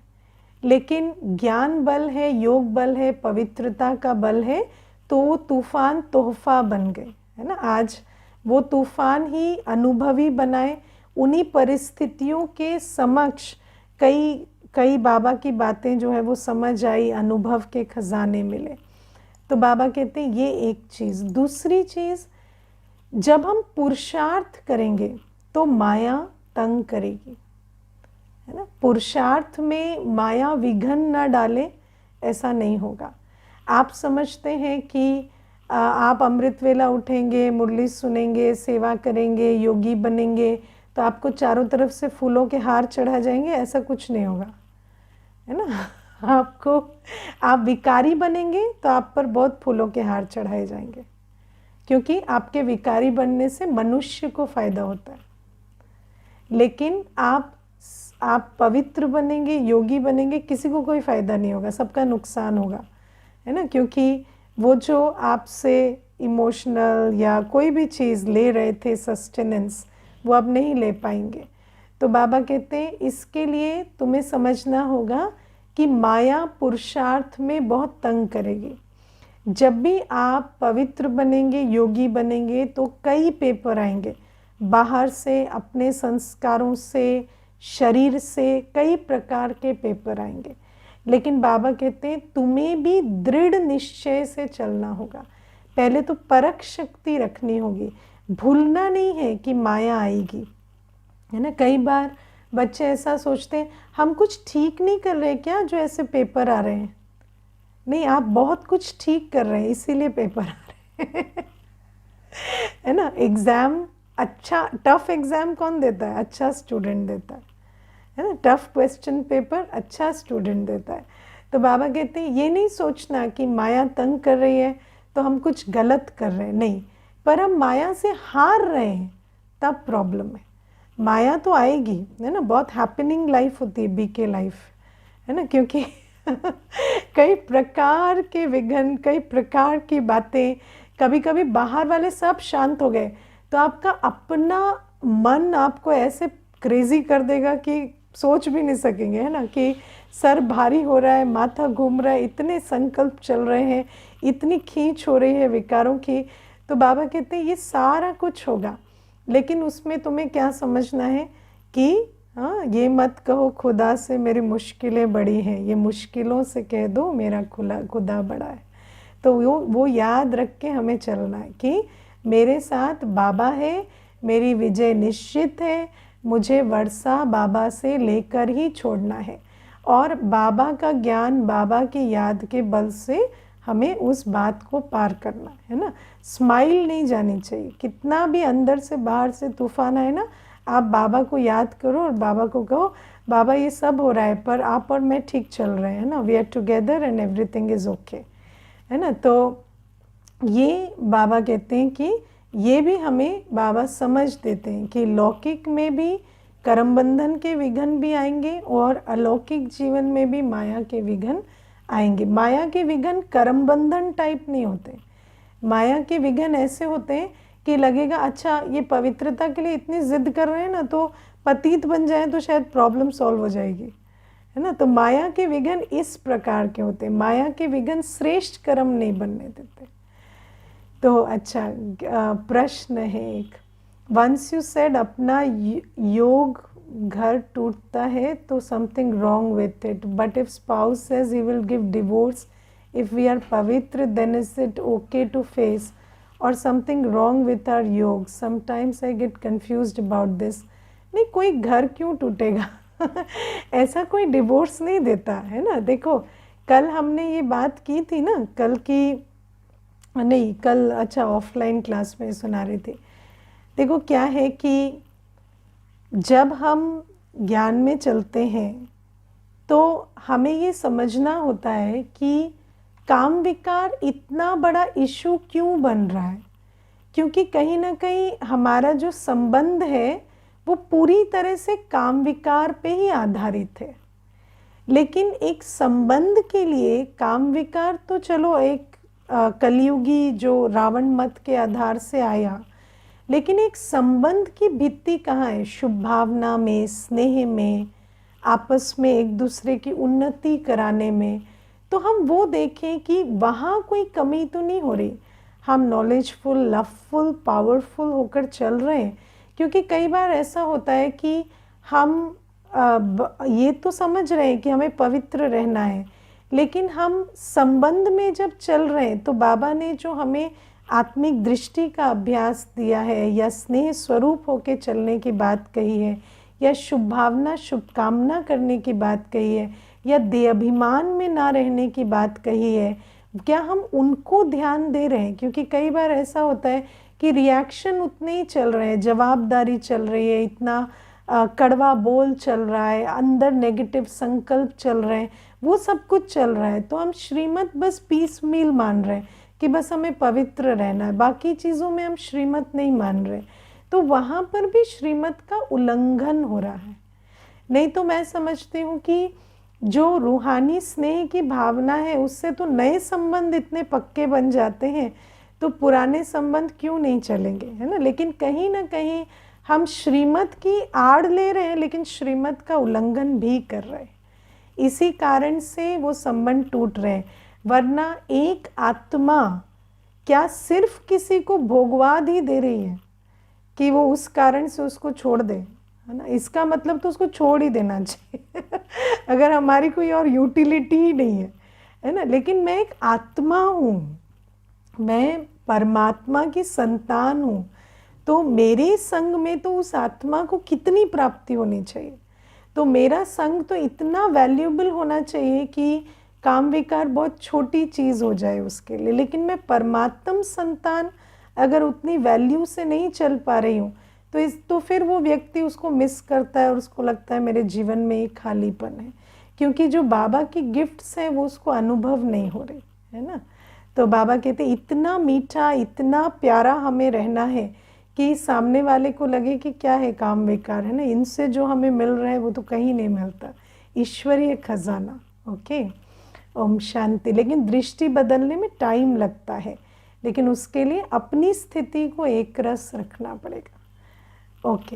लेकिन ज्ञान बल है, योग बल है, पवित्रता का बल है, तो वो तूफान तोहफा बन गए, है ना। आज वो तूफान ही अनुभवी बनाए, उन्हीं परिस्थितियों के समक्ष कई बाबा की बातें जो है वो समझ आई, अनुभव के खजाने मिले। तो बाबा कहते हैं ये एक चीज़। दूसरी चीज़, जब हम पुरुषार्थ करेंगे तो माया तंग करेगी, है ना। पुरुषार्थ में माया विघ्न न डाले, ऐसा नहीं होगा। आप समझते हैं कि आप अमृत वेला उठेंगे, मुरली सुनेंगे, सेवा करेंगे, योगी बनेंगे तो आपको चारों तरफ से फूलों के हार चढ़ा जाएंगे, ऐसा कुछ नहीं होगा, है ना। आप विकारी बनेंगे तो आप पर बहुत फूलों के हार चढ़ाए जाएंगे, क्योंकि आपके विकारी बनने से मनुष्य को फ़ायदा होता है। लेकिन आप पवित्र बनेंगे, योगी बनेंगे, किसी को कोई फ़ायदा नहीं होगा, सबका नुकसान होगा, है ना। क्योंकि वो जो आपसे इमोशनल या कोई भी चीज़ ले रहे थे, सस्टेनेंस, वो अब नहीं ले पाएंगे। तो बाबा कहते हैं इसके लिए तुम्हें समझना होगा कि माया पुरुषार्थ में बहुत तंग करेगी। जब भी आप पवित्र बनेंगे, योगी बनेंगे, तो कई पेपर आएंगे बाहर से, अपने संस्कारों से, शरीर से, कई प्रकार के पेपर आएंगे। लेकिन बाबा कहते हैं तुम्हें भी दृढ़ निश्चय से चलना होगा। पहले तो परख शक्ति रखनी होगी, भूलना नहीं है कि माया आएगी, है ना। कई बार बच्चे ऐसा सोचते हैं हम कुछ ठीक नहीं कर रहे क्या जो ऐसे पेपर आ रहे हैं। नहीं, आप बहुत कुछ ठीक कर रहे हैं, इसीलिए पेपर आ रहे हैं है ना। एग्ज़ाम अच्छा, टफ एग्ज़ाम कौन देता है? अच्छा स्टूडेंट देता है ना। टफ क्वेश्चन पेपर अच्छा स्टूडेंट देता है। तो बाबा कहते हैं ये नहीं सोचना कि माया तंग कर रही है तो हम कुछ गलत कर रहे हैं, नहीं, पर हम माया से हार रहे हैं तब प्रॉब्लम है। माया तो आएगी, है ना, बहुत हैपनिंग लाइफ होती है बीके लाइफ, है ना, क्योंकि कई प्रकार के विघ्न, कई प्रकार की बातें, कभी कभी बाहर वाले सब शांत हो गए तो आपका अपना मन आपको ऐसे क्रेजी कर देगा कि सोच भी नहीं सकेंगे, है ना, कि सर भारी हो रहा है, माथा घूम रहा है, इतने संकल्प चल रहे हैं, इतनी खींच हो रही है विकारों की। तो बाबा कहते हैं ये सारा कुछ होगा, लेकिन उसमें तुम्हें क्या समझना है कि हाँ, ये मत कहो खुदा से मेरी मुश्किलें बड़ी हैं, ये मुश्किलों से कह दो मेरा खुदा बड़ा है। तो वो याद रख के हमें चलना है कि मेरे साथ बाबा है, मेरी विजय निश्चित है, मुझे वर्षा बाबा से लेकर ही छोड़ना है, और बाबा का ज्ञान, बाबा की याद के बल से हमें उस बात को पार करना है ना। स्माइल नहीं जानी चाहिए, कितना भी अंदर से बाहर से तूफान आए ना, आप बाबा को याद करो और बाबा को कहो बाबा ये सब हो रहा है पर आप और मैं ठीक चल रहे हैं ना, we are together and everything is okay, है ना। तो ये बाबा कहते हैं कि ये भी हमें बाबा समझ देते हैं कि लौकिक में भी कर्म बंधन के विघ्न भी आएंगे और अलौकिक जीवन में भी माया के विघ्न आएंगे। माया के विघ्न कर्म बंधन टाइप नहीं होते, माया के विघ्न ऐसे होते हैं कि लगेगा अच्छा ये पवित्रता के लिए इतनी जिद कर रहे हैं ना, तो पतित बन जाए तो शायद प्रॉब्लम सॉल्व हो जाएगी, है ना। तो माया के विघ्न इस प्रकार के होते हैं, माया के विघ्न श्रेष्ठ कर्म नहीं बनने देते। तो अच्छा प्रश्न है एक, वंस यू सेड अपना योग घर टूटता है तो something wrong with it, but if spouse says he will give divorce if we are pavitra, then is it okay to face or something wrong with our yoga? Sometimes I get confused about this. नहीं, कोई घर क्यों टूटेगा ऐसा कोई divorce नहीं देता है ना। देखो कल हमने ये बात की थी ना, कल की नहीं, कल अच्छा ऑफलाइन क्लास में सुना रही थी। देखो क्या है कि जब हम ज्ञान में चलते हैं तो हमें ये समझना होता है कि काम विकार इतना बड़ा इशू क्यों बन रहा है, क्योंकि कहीं ना कहीं हमारा जो संबंध है वो पूरी तरह से काम विकार पे ही आधारित है। लेकिन एक संबंध के लिए काम विकार तो चलो एक कलयुगी जो रावण मत के आधार से आया, लेकिन एक संबंध की भित्ति कहाँ है? शुभ भावना में, स्नेह में, आपस में एक दूसरे की उन्नति कराने में। तो हम वो देखें कि वहाँ कोई कमी तो नहीं हो रही, हम नॉलेजफुल, लवफुल, पावरफुल होकर चल रहे हैं। क्योंकि कई बार ऐसा होता है कि हम ये तो समझ रहे हैं कि हमें पवित्र रहना है, लेकिन हम संबंध में जब चल रहे हैं तो बाबा ने जो हमें आत्मिक दृष्टि का अभ्यास दिया है, या स्नेह स्वरूप होकर चलने की बात कही है, या शुभ भावना, शुभकामना करने की बात कही है, या देहाभिमान में ना रहने की बात कही है, क्या हम उनको ध्यान दे रहे हैं? क्योंकि कई बार ऐसा होता है कि रिएक्शन उतने ही चल रहे हैं, जवाबदारी चल रही है, इतना कड़वा बोल चल रहा है, अंदर नेगेटिव संकल्प चल रहे हैं, वो सब कुछ चल रहा है, तो हम श्रीमत बस पीस मील मान रहे हैं कि बस हमें पवित्र रहना है, बाकी चीज़ों में हम श्रीमत नहीं मान रहे। तो वहाँ पर भी श्रीमत का उल्लंघन हो रहा है। नहीं तो मैं समझती हूँ कि जो रूहानी स्नेह की भावना है उससे तो नए संबंध इतने पक्के बन जाते हैं, तो पुराने संबंध क्यों नहीं चलेंगे, है ना। लेकिन कहीं ना कहीं हम श्रीमत की आड़ ले रहे हैं, लेकिन श्रीमत का उल्लंघन भी कर रहे हैं, इसी कारण से वो संबंध टूट रहे हैं। वरना एक आत्मा क्या सिर्फ किसी को भोगवाद ही दे रही है कि वो उस कारण से उसको छोड़ दे, है ना। इसका मतलब तो उसको छोड़ ही देना चाहिए अगर हमारी कोई और यूटिलिटी ही नहीं है ना। लेकिन मैं एक आत्मा हूँ, मैं परमात्मा की संतान हूँ, तो मेरे संग में तो उस आत्मा को कितनी प्राप्ति होनी चाहिए। तो मेरा संग तो इतना वैल्यूएबल होना चाहिए कि काम विकार बहुत छोटी चीज़ हो जाए उसके लिए। लेकिन मैं परमात्म संतान अगर उतनी वैल्यू से नहीं चल पा रही हूँ तो फिर वो व्यक्ति उसको मिस करता है और उसको लगता है मेरे जीवन में एक खालीपन है, क्योंकि जो बाबा की गिफ्ट्स हैं वो उसको अनुभव नहीं हो रही, है ना। तो बाबा कहते इतना मीठा, इतना प्यारा हमें रहना है कि सामने वाले को लगे कि क्या है, काम बेकार है ना, इनसे जो हमें मिल रहा है वो तो कहीं नहीं मिलता, ईश्वरीय खजाना। ओके, ओम शांति। लेकिन दृष्टि बदलने में टाइम लगता है, लेकिन उसके लिए अपनी स्थिति को एक रस रखना पड़ेगा। ओके।